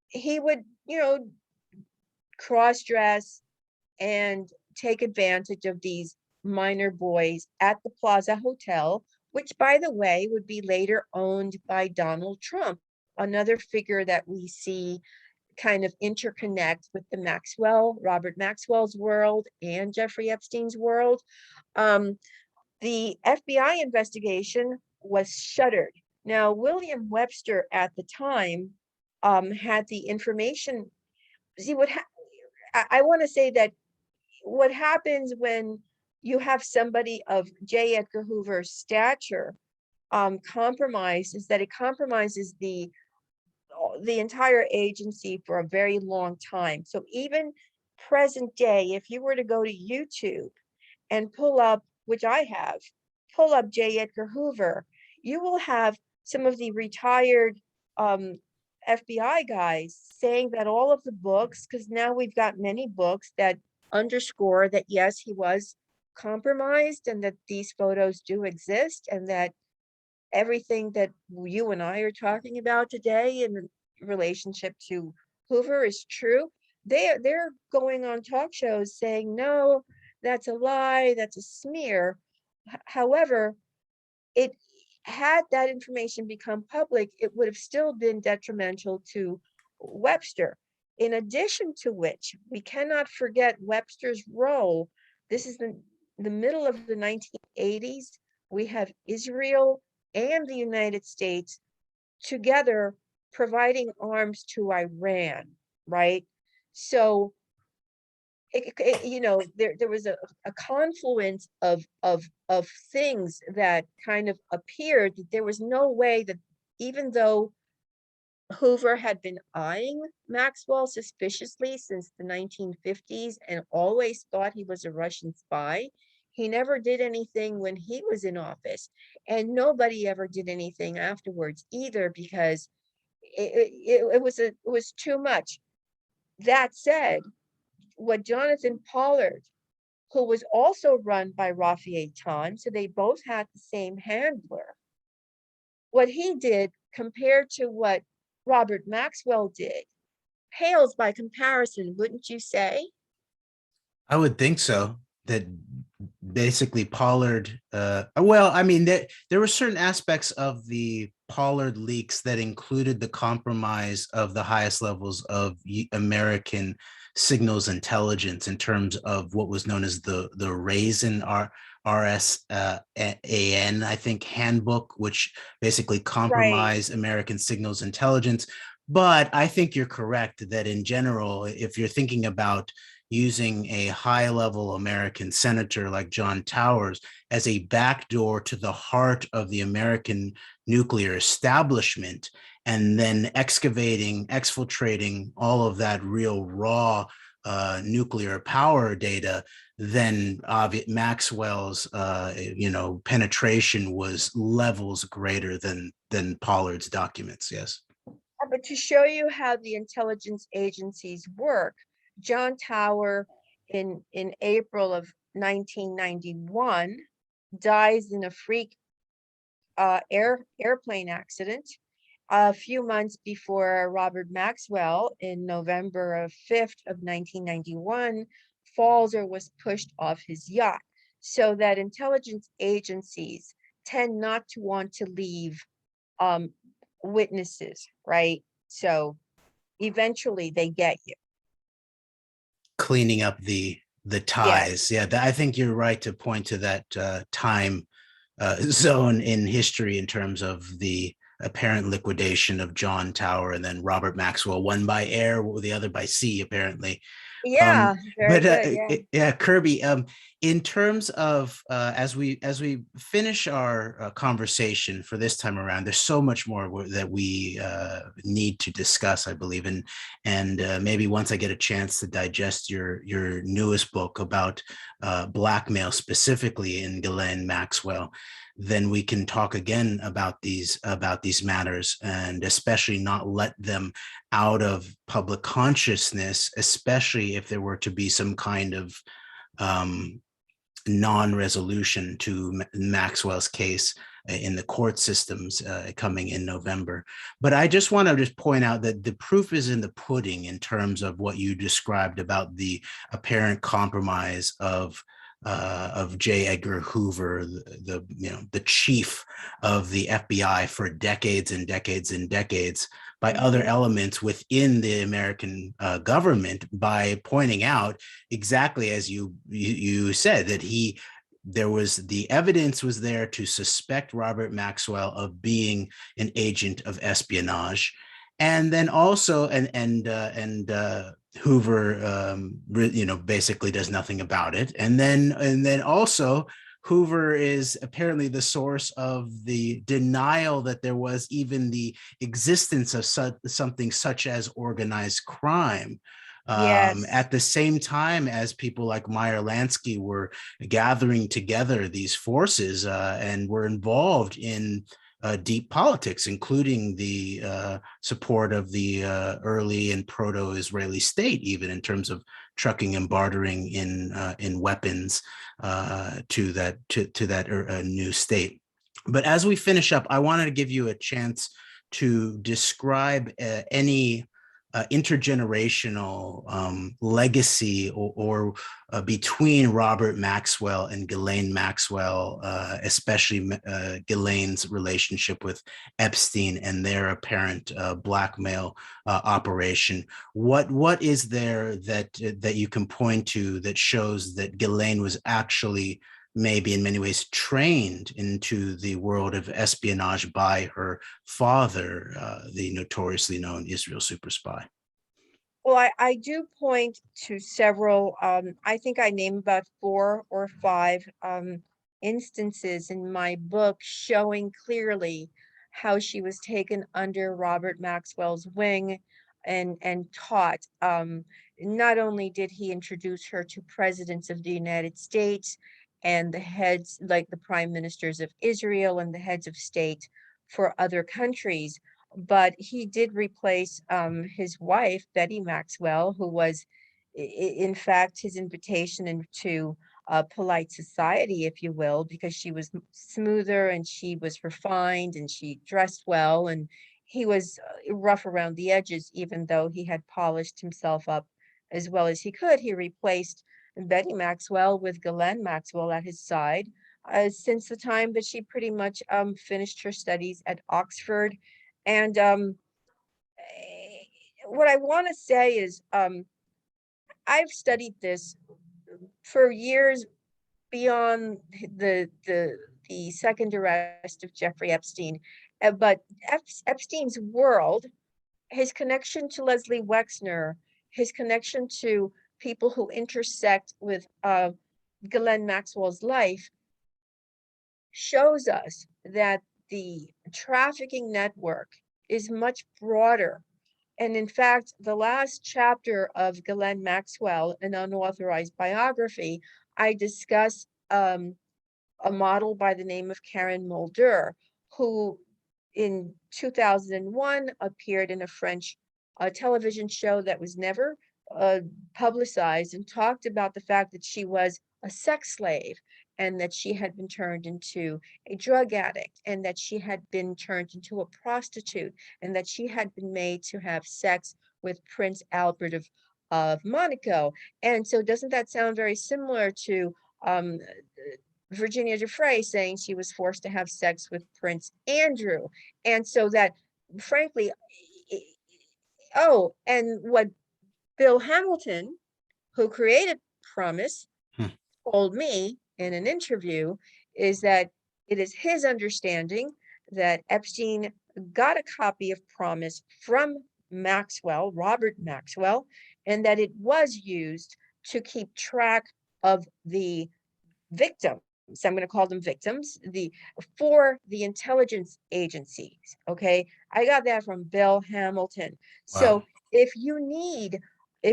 he would, cross-dress and take advantage of these minor boys at the Plaza Hotel, which, by the way, would be later owned by Donald Trump, another figure that we see kind of interconnect with the Robert Maxwell's world and Jeffrey Epstein's world. The FBI investigation was shuttered. Now, William Webster at the time had the information. See, I want to say that what happens when you have somebody of J. Edgar Hoover's stature compromised is that it compromises the entire agency for a very long time. So even present day, if you were to go to YouTube and pull up, which I have, pull up J. Edgar Hoover, you will have some of the retired FBI guys saying that all of the books, because now we've got many books that underscore that, yes, he was compromised and that these photos do exist, and that everything that you and I are talking about today in relationship to Hoover is true. They're going on talk shows saying, no, that's a lie, that's a smear. However, it had that information become public, it would have still been detrimental to Webster. In addition to which, we cannot forget Webster's role. This is the middle of the 1980s. We have Israel and the United States together providing arms to Iran, right? So, there was a confluence of things that kind of appeared that there was no way that, even though Hoover had been eyeing Maxwell suspiciously since the 1950s and always thought he was a Russian spy, he never did anything when he was in office, and nobody ever did anything afterwards either, because it was too much. That said, what Jonathan Pollard, who was also run by Rafi Eitan, so they both had the same handler, what he did compared to what Robert Maxwell did pales by comparison, wouldn't you say? I would think so. That basically Pollard, well, I mean, there were certain aspects of the Pollard leaks that included the compromise of the highest levels of American signals intelligence in terms of what was known as the Raisin RSAN, I think, handbook, which basically Right. compromised American signals intelligence. But I think you're correct that in general, if you're thinking about using a high level American senator like John Towers as a backdoor to the heart of the American nuclear establishment, and then excavating, exfiltrating all of that real raw nuclear power data, then Maxwell's penetration was levels greater than Pollard's documents. Yes. But to show you how the intelligence agencies work, John Tower in April of 1991 dies in a freak airplane accident. A few months before Robert Maxwell, in November of 5th of 1991, falls or was pushed off his yacht. So that intelligence agencies tend not to want to leave um, witnesses, right? So eventually they get you. Cleaning up the Yes. ties. Yeah, I think you're right to point to that time zone in history in terms of the apparent liquidation of John Tower and then Robert Maxwell, one by air, the other by sea, apparently. Yeah, very But good. Yeah. yeah, Kirby. In terms of as we finish our conversation for this time around, there's so much more that we need to discuss, I believe, and maybe once I get a chance to digest your newest book about blackmail specifically in Ghislaine Maxwell, then we can talk again about these matters, and especially not let them out of public consciousness, especially if there were to be some kind of um, non-resolution to Maxwell's case in the court systems coming in November. But I just want to just point out that the proof is in the pudding in terms of what you described about the apparent compromise of J. Edgar Hoover, the chief of the FBI for decades and decades and decades, by other Mhm. elements within the American government, by pointing out exactly as you said that there was the evidence was there to suspect Robert Maxwell of being an agent of espionage, and then also and Hoover, basically does nothing about it, and then also Hoover is apparently the source of the denial that there was even the existence of something such as organized crime. Yes. At the same time as people like Meyer Lansky were gathering together these forces and were involved in deep politics, including the support of the early and proto-Israeli state, even in terms of trucking and bartering in weapons to that new state. But as we finish up, I wanted to give you a chance to describe any intergenerational legacy or between Robert Maxwell and Ghislaine Maxwell, especially Ghislaine's relationship with Epstein and their apparent blackmail operation. What is there that you can point to that shows that Ghislaine was actually maybe in many ways trained into the world of espionage by her father, the notoriously known Israel super spy? Well, I do point to several, I think I name about 4 or 5 instances in my book showing clearly how she was taken under Robert Maxwell's wing and taught. Not only did he introduce her to presidents of the United States and the heads, like the prime ministers of Israel and the heads of state for other countries, but he did replace his wife, Betty Maxwell, who was, in fact, his invitation into polite society, if you will, because she was smoother and she was refined and she dressed well. And he was rough around the edges, even though he had polished himself up as well as he could. He replaced Betty Maxwell with Ghislaine Maxwell at his side since the time that she pretty much finished her studies at Oxford. And what I want to say is I've studied this for years beyond the second arrest of Jeffrey Epstein. But Epstein's world, his connection to Leslie Wexner, his connection to people who intersect with Ghislaine Maxwell's life, shows us that the trafficking network is much broader. And in fact, the last chapter of Ghislaine Maxwell, an unauthorized biography, I discuss a model by the name of Karen Mulder, who in 2001 appeared in a French television show that was never publicized, and talked about the fact that she was a sex slave, and that she had been turned into a drug addict, and that she had been turned into a prostitute, and that she had been made to have sex with Prince Albert of Monaco. And so doesn't that sound very similar to Virginia Giuffre saying she was forced to have sex with Prince Andrew? And so that, frankly, oh, and what Bill Hamilton, who created Promise, told me in an interview is that it is his understanding that Epstein got a copy of Promise from Maxwell, Robert Maxwell, and that it was used to keep track of the victims. I'm going to call them victims, for the intelligence agencies. Okay, I got that from Bill Hamilton. Wow. So if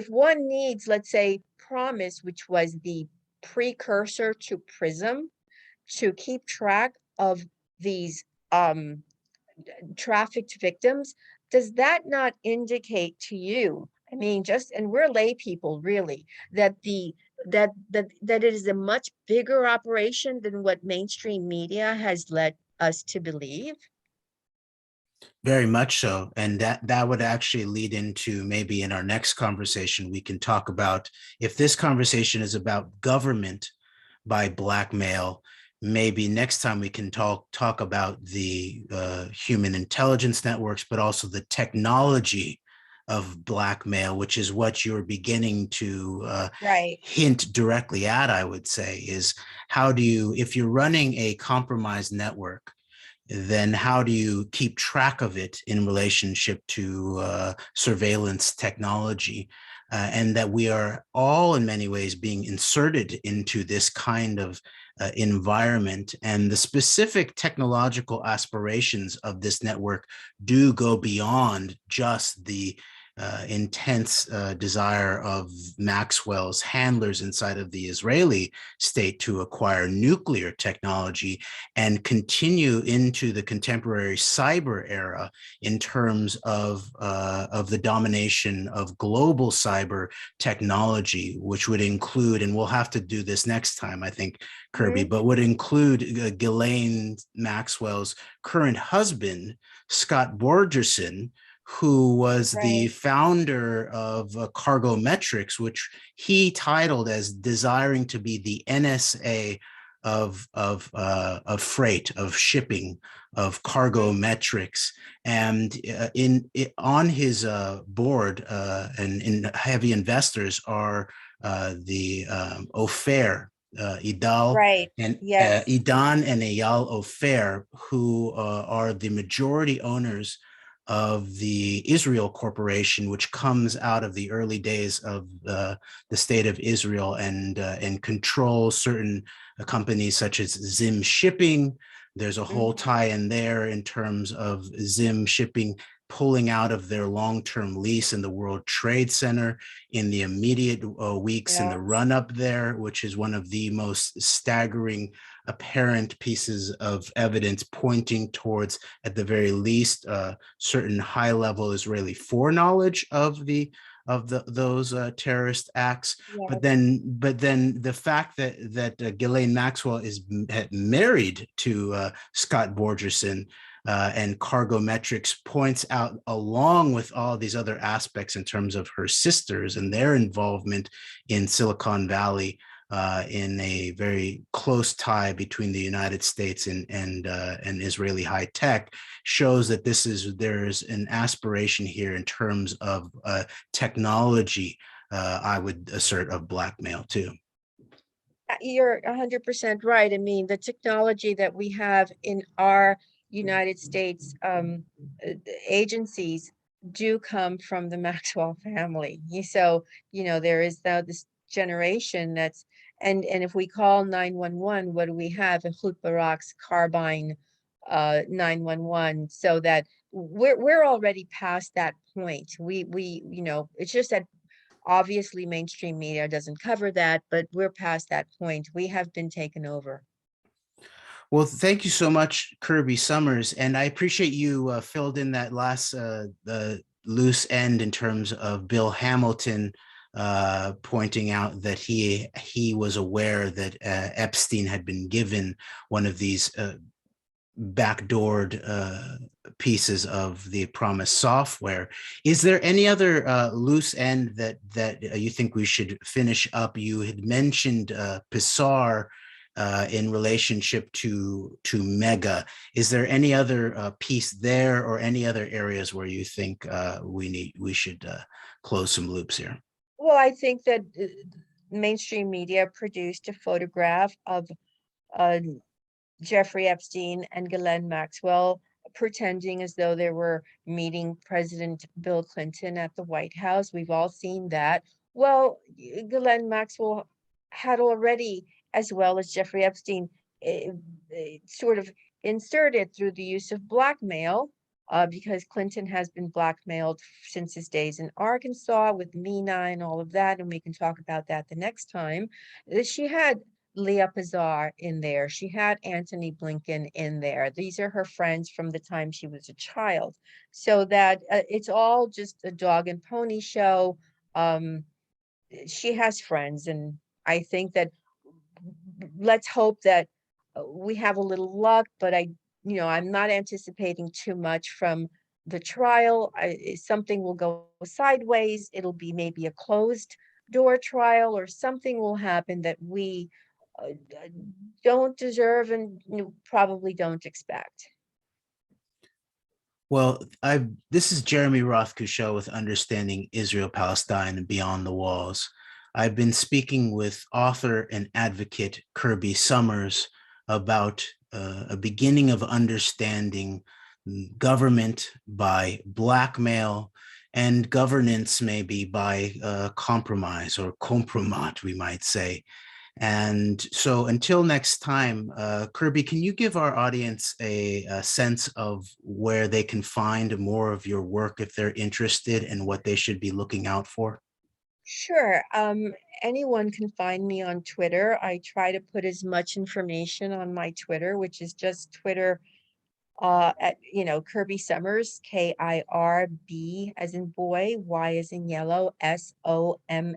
one needs, let's say, Promise, which was the precursor to PRISM, to keep track of these trafficked victims, does that not indicate to you, I mean, and we're lay people really, that it is a much bigger operation than what mainstream media has led us to believe? Very much so. And that would actually lead into, maybe in our next conversation, we can talk about, if this conversation is about government by blackmail, maybe next time we can talk about the human intelligence networks, but also the technology of blackmail, which is what you're beginning to hint directly at, I would say, is how do you, if you're running a compromised network, then how do you keep track of it in relationship to surveillance technology? And that we are all in many ways being inserted into this kind of environment, and the specific technological aspirations of this network do go beyond just the intense desire of Maxwell's handlers inside of the Israeli state to acquire nuclear technology, and continue into the contemporary cyber era in terms of the domination of global cyber technology, which would include, and we'll have to do this next time, I think, Kirby, but would include Ghislaine Maxwell's current husband, Scott Borgerson, who was the founder of Cargo Metrics, which he titled as desiring to be the NSA of freight, of shipping, of cargo metrics. And on his board and in heavy investors are the Ofer, Idal and Idan and Eyal Ofer, who are the majority owners of the Israel Corporation, which comes out of the early days of the state of Israel, and controls certain companies such as Zim Shipping. There's a whole tie-in there in terms of Zim Shipping pulling out of their long-term lease in the World Trade Center in the immediate weeks in the run-up there, which is one of the most staggering apparent pieces of evidence pointing towards, at the very least, certain high-level Israeli foreknowledge of those terrorist acts. But then the fact that Ghislaine Maxwell is married to Scott Borgerson and Cargometrics points out, along with all these other aspects in terms of her sisters and their involvement in Silicon Valley, in a very close tie between the United States and Israeli high tech, shows that there's an aspiration here in terms of technology, I would assert, of blackmail too. You're 100% right. I mean, the technology that we have in our United States agencies do come from the Maxwell family. So, there is now this generation that's, and if we call 911, what do we have? A Ehud Barak's carbine 911, so that we're already past that point. It's just that obviously mainstream media doesn't cover that, but we're past that point. We have been taken over. Well, thank you so much, Kirby Summers. And I appreciate you filled in that last the loose end in terms of Bill Hamilton pointing out that he was aware that Epstein had been given one of these backdoored pieces of the promised software. Is there any other loose end that you think we should finish up? You had mentioned Pissar in relationship to Mega. Is there any other piece there, or any other areas where you think we should close some loops here? Well, I think that mainstream media produced a photograph of Jeffrey Epstein and Ghislaine Maxwell pretending as though they were meeting President Bill Clinton at the White House. We've all seen that. Well, Ghislaine Maxwell had already, as well as Jeffrey Epstein, sort of inserted through the use of blackmail, because Clinton has been blackmailed since his days in Arkansas with MENA and all of that, and we can talk about that the next time. She had Leah Pizar in there. She had Antony Blinken in there. These are her friends from the time she was a child. So that it's all just a dog and pony show. She has friends, and I think that let's hope that we have a little luck, but I'm not anticipating too much from the trial. Something will go sideways. It'll be maybe a closed door trial, or something will happen that we don't deserve and probably don't expect. Well, this is Jeremy Rothe-Kushel with Understanding Israel, Palestine, and Beyond the Walls. I've been speaking with author and advocate Kirby Summers about a beginning of understanding government by blackmail and governance maybe by compromise, or compromat, we might say. And so until next time, Kirby, can you give our audience a sense of where they can find more of your work if they're interested, and what they should be looking out for? Sure. Anyone can find me on Twitter. I try to put as much information on my Twitter, which is just Twitter at Kirby Summers, KIRB as in boy, Y as in yellow, SOMMERS.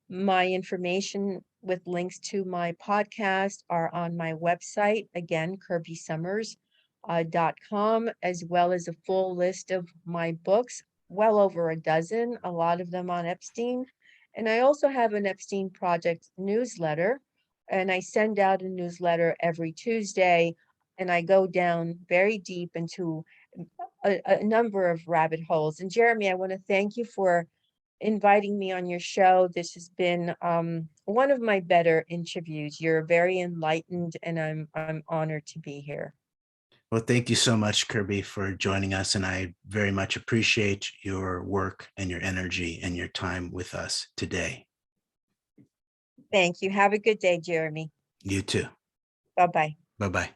My information with links to my podcast are on my website, again, KirbySummers.com, as well as a full list of my books, well over a dozen, a lot of them on Epstein. And I also have an Epstein Project newsletter, and I send out a newsletter every Tuesday, and I go down very deep into a number of rabbit holes. And Jeremy, I want to thank you for inviting me on your show. This has been one of my better interviews. You're very enlightened, and I'm honored to be here. Well, thank you so much, Kirby, for joining us. And I very much appreciate your work and your energy and your time with us today. Thank you. Have a good day, Jeremy. You too. Bye-bye. Bye-bye.